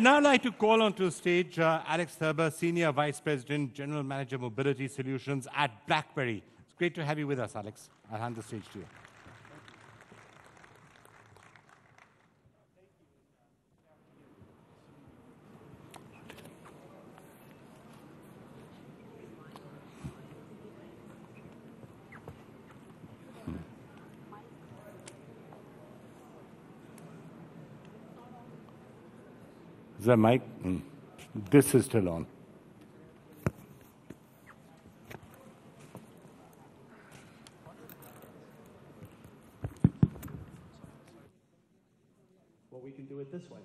Now I'd like to call onto the stage Alex Thurber, Senior Vice President, General Manager, Mobility Solutions at BlackBerry. It's great to have you with us, Alex. I'll hand the stage to you. Is that mic? This is still on. Well, we can do it this way.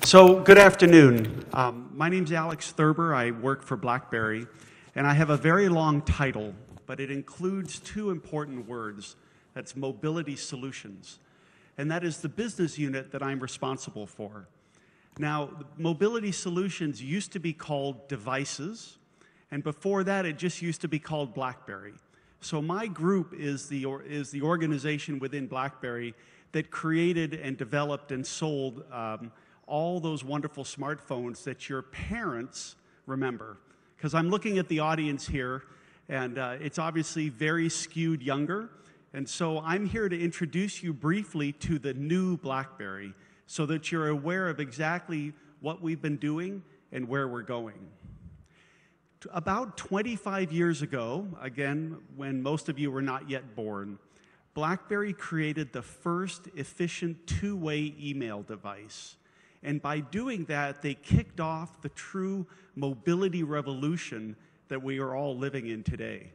So, good afternoon. My name's Alex Thurber. I work for BlackBerry, and I have a very long title, but it includes two important words. That's Mobility Solutions, and that is the business unit that I'm responsible for. Now, Mobility Solutions used to be called Devices, and before that, it just used to be called BlackBerry. So my group is the organization within BlackBerry that created and developed and sold all those wonderful smartphones that your parents remember. Because I'm looking at the audience here, and it's obviously very skewed younger, and so I'm here to introduce you briefly to the new BlackBerry, so that you're aware of exactly what we've been doing and where we're going. About 25 years ago, again, when most of you were not yet born, BlackBerry created the first efficient two-way email device. And by doing that, they kicked off the true mobility revolution that we are all living in today.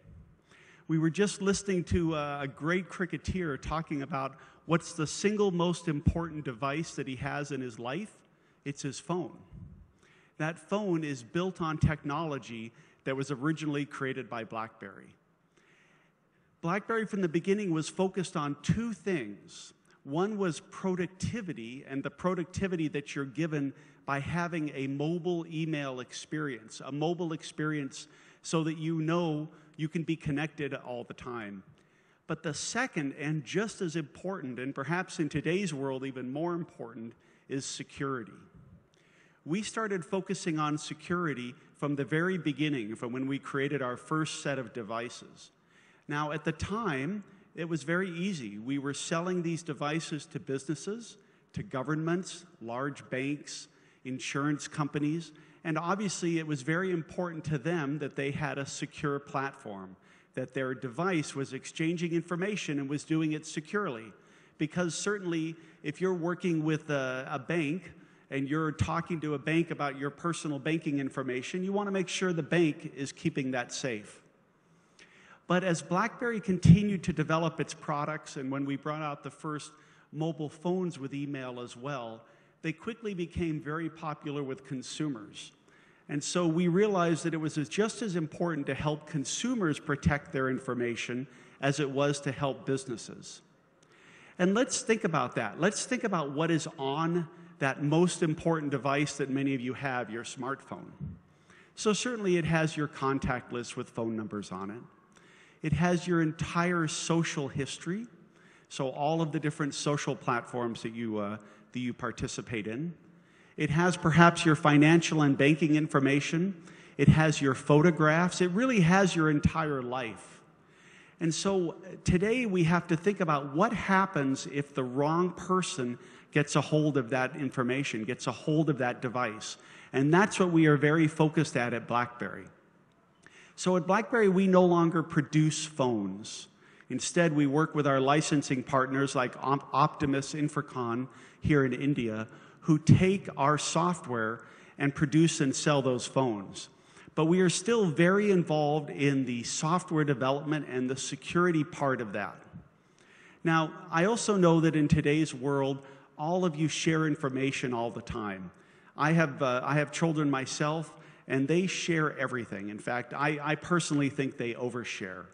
We were just listening to a great cricketer talking about what's the single most important device that he has in his life? It's his phone. That phone is built on technology that was originally created by BlackBerry. BlackBerry from the beginning was focused on two things. One was productivity, and the productivity that you're given by having a mobile email experience, a mobile experience so that you know you can be connected all the time. But the second, and just as important, and perhaps in today's world even more important, is security. We started focusing on security from the very beginning, from when we created our first set of devices. Now, at the time, it was very easy. We were selling these devices to businesses, to governments, large banks, insurance companies, and obviously it was very important to them that they had a secure platform, that their device was exchanging information and was doing it securely. Because certainly, if you're working with a bank and you're talking to a bank about your personal banking information, you want to make sure the bank is keeping that safe. But as BlackBerry continued to develop its products, and when we brought out the first mobile phones with email as well, they quickly became very popular with consumers. And so we realized that it was just as important to help consumers protect their information as it was to help businesses. And let's think about that. Let's think about what is on that most important device that many of you have, your smartphone. So certainly it has your contact list with phone numbers on it. It has your entire social history, so all of the different social platforms that you participate in. It has perhaps your financial and banking information. It has your photographs. It really has your entire life. And so today we have to think about what happens if the wrong person gets a hold of that information, gets a hold of that device. And that's what we are very focused at BlackBerry. So at BlackBerry, we no longer produce phones. Instead, we work with our licensing partners like Optimus Infracon here in India, who take our software and produce and sell those phones. But we are still very involved in the software development and the security part of that. Now, I also know that in today's world, all of you share information all the time. I have children myself, and they share everything. In fact, I personally think they overshare.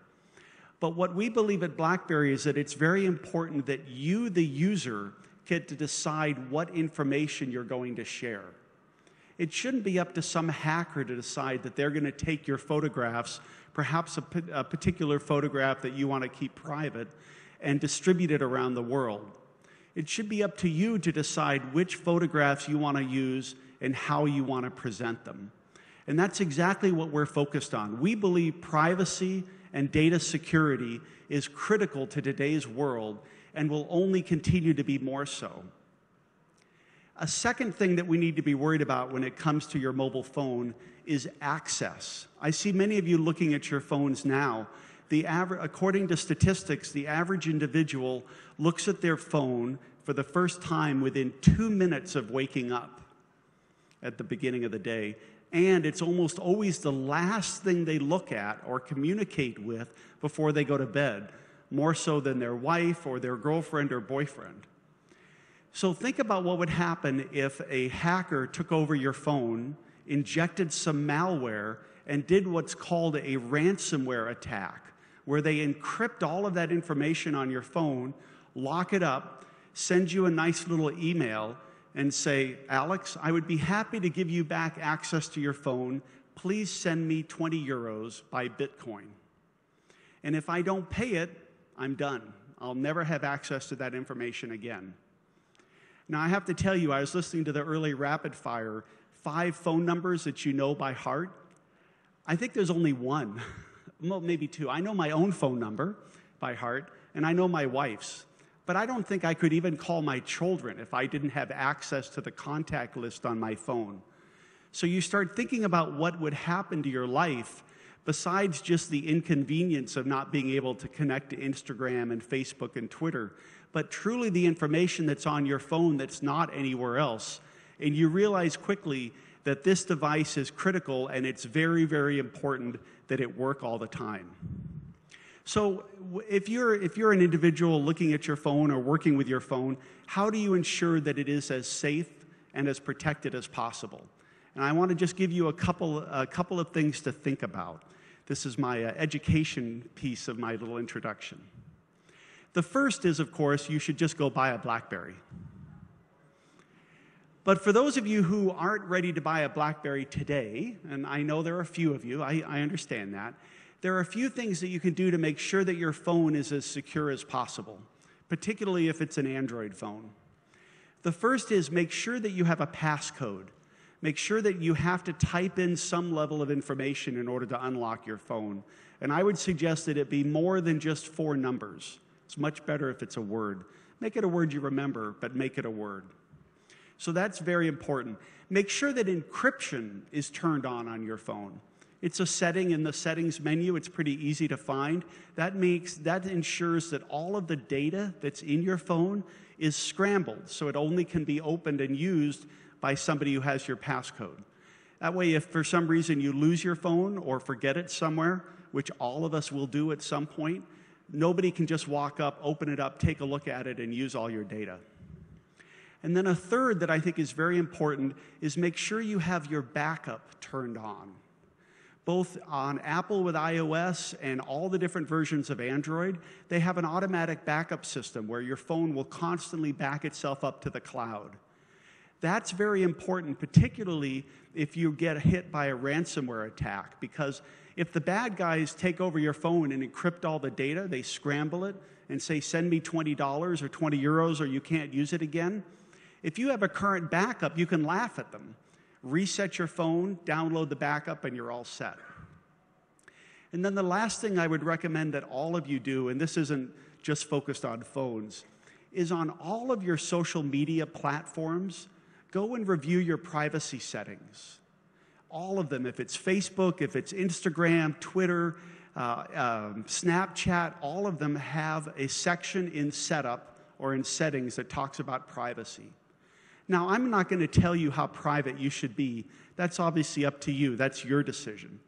But what we believe at BlackBerry is that it's very important that you, the user, get to decide what information you're going to share. It shouldn't be up to some hacker to decide that they're going to take your photographs, perhaps a particular photograph that you want to keep private, and distribute it around the world. It should be up to you to decide which photographs you want to use and how you want to present them. And that's exactly what we're focused on. We believe privacy and data security is critical to today's world and will only continue to be more so. A second thing that we need to be worried about when it comes to your mobile phone is access. I see many of you looking at your phones now. According to statistics, the average individual looks at their phone for the first time within 2 minutes of waking up at the beginning of the day. And it's almost always the last thing they look at or communicate with before they go to bed, more so than their wife or their girlfriend or boyfriend. So think about what would happen if a hacker took over your phone, injected some malware, and did what's called a ransomware attack, where they encrypt all of that information on your phone, lock it up, send you a nice little email, and say, Alex, I would be happy to give you back access to your phone. Please send me 20 euros by Bitcoin. And if I don't pay it, I'm done. I'll never have access to that information again. Now, I have to tell you, I was listening to the early rapid fire, 5 phone numbers that you know by heart. I think there's only one, well, maybe 2. I know my own phone number by heart, and I know my wife's. But I don't think I could even call my children if I didn't have access to the contact list on my phone. So you start thinking about what would happen to your life besides just the inconvenience of not being able to connect to Instagram and Facebook and Twitter, but truly the information that's on your phone that's not anywhere else. And you realize quickly that this device is critical and it's very, very important that it work all the time. So if you're an individual looking at your phone or working with your phone, how do you ensure that it is as safe and as protected as possible? And I want to just give you a couple of things to think about. This is my education piece of my little introduction. The first is, of course, you should just go buy a BlackBerry. But for those of you who aren't ready to buy a BlackBerry today, and I know there are a few of you, I understand that, there are a few things that you can do to make sure that your phone is as secure as possible, particularly if it's an Android phone. The first is make sure that you have a passcode. Make sure that you have to type in some level of information in order to unlock your phone. And I would suggest that it be more than just 4 numbers. It's much better if it's a word. Make it a word you remember, but make it a word. So that's very important. Make sure that encryption is turned on your phone. It's a setting in the settings menu. It's pretty easy to find. That ensures that all of the data that's in your phone is scrambled, so it only can be opened and used by somebody who has your passcode. That way, if for some reason you lose your phone or forget it somewhere, which all of us will do at some point, nobody can just walk up, open it up, take a look at it, and use all your data. And then a third that I think is very important is make sure you have your backup turned on. Both on Apple with iOS and all the different versions of Android, they have an automatic backup system where your phone will constantly back itself up to the cloud. That's very important, particularly if you get hit by a ransomware attack, because if the bad guys take over your phone and encrypt all the data, they scramble it and say, send me $20 or 20 euros or you can't use it again. If you have a current backup, you can laugh at them. Reset your phone, download the backup, and you're all set. And then the last thing I would recommend that all of you do, and this isn't just focused on phones, is on all of your social media platforms, go and review your privacy settings. All of them, if it's Facebook, if it's Instagram, Twitter, Snapchat, all of them have a section in setup or in settings that talks about privacy. Now, I'm not going to tell you how private you should be. That's obviously up to you. That's your decision.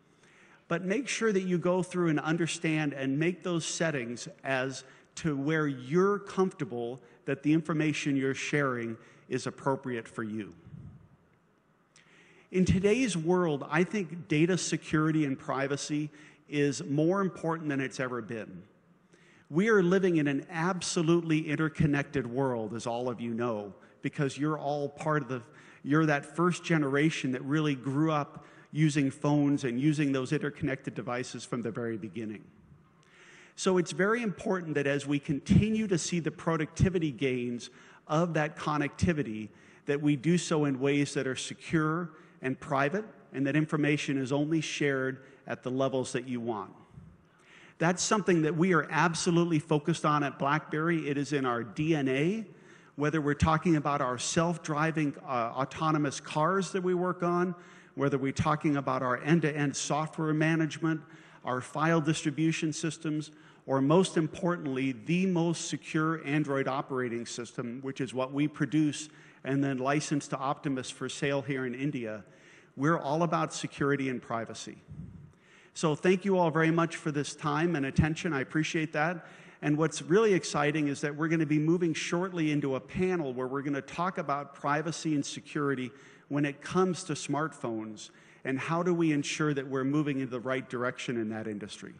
But make sure that you go through and understand and make those settings as to where you're comfortable that the information you're sharing is appropriate for you. In today's world, I think data security and privacy is more important than it's ever been. We are living in an absolutely interconnected world, as all of you know, because you're all part of you're that first generation that really grew up using phones and using those interconnected devices from the very beginning. So it's very important that as we continue to see the productivity gains of that connectivity, that we do so in ways that are secure and private, and that information is only shared at the levels that you want. That's something that we are absolutely focused on at BlackBerry. It is in our DNA, whether we're talking about our self-driving autonomous cars that we work on, whether we're talking about our end-to-end software management, our file distribution systems, or most importantly, the most secure Android operating system, which is what we produce and then license to Optimus for sale here in India. We're all about security and privacy. So thank you all very much for this time and attention. I appreciate that. And what's really exciting is that we're going to be moving shortly into a panel where we're going to talk about privacy and security when it comes to smartphones, and how do we ensure that we're moving in the right direction in that industry.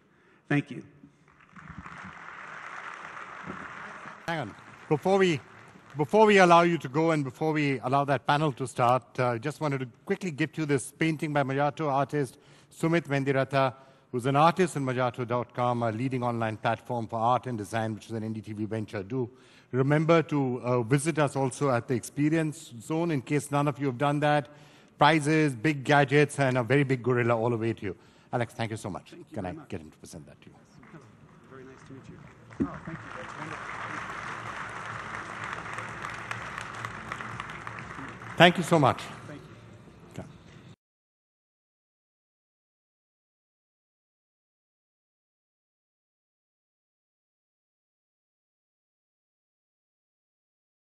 Thank you. Hang on. Before we allow you to go and before we allow that panel to start, I just wanted to quickly get you this painting by Majato artist Sumit Vendiratha, who's an artist in Majato.com, a leading online platform for art and design, which is an NDTV venture. Do remember to visit us also at the Experience Zone in case none of you have done that. Prizes, big gadgets, and a very big gorilla all await you. Alex, thank you so much. Can I get him to present that to you? Very nice to meet you. Oh, thank you. That's wonderful. Thank you so much.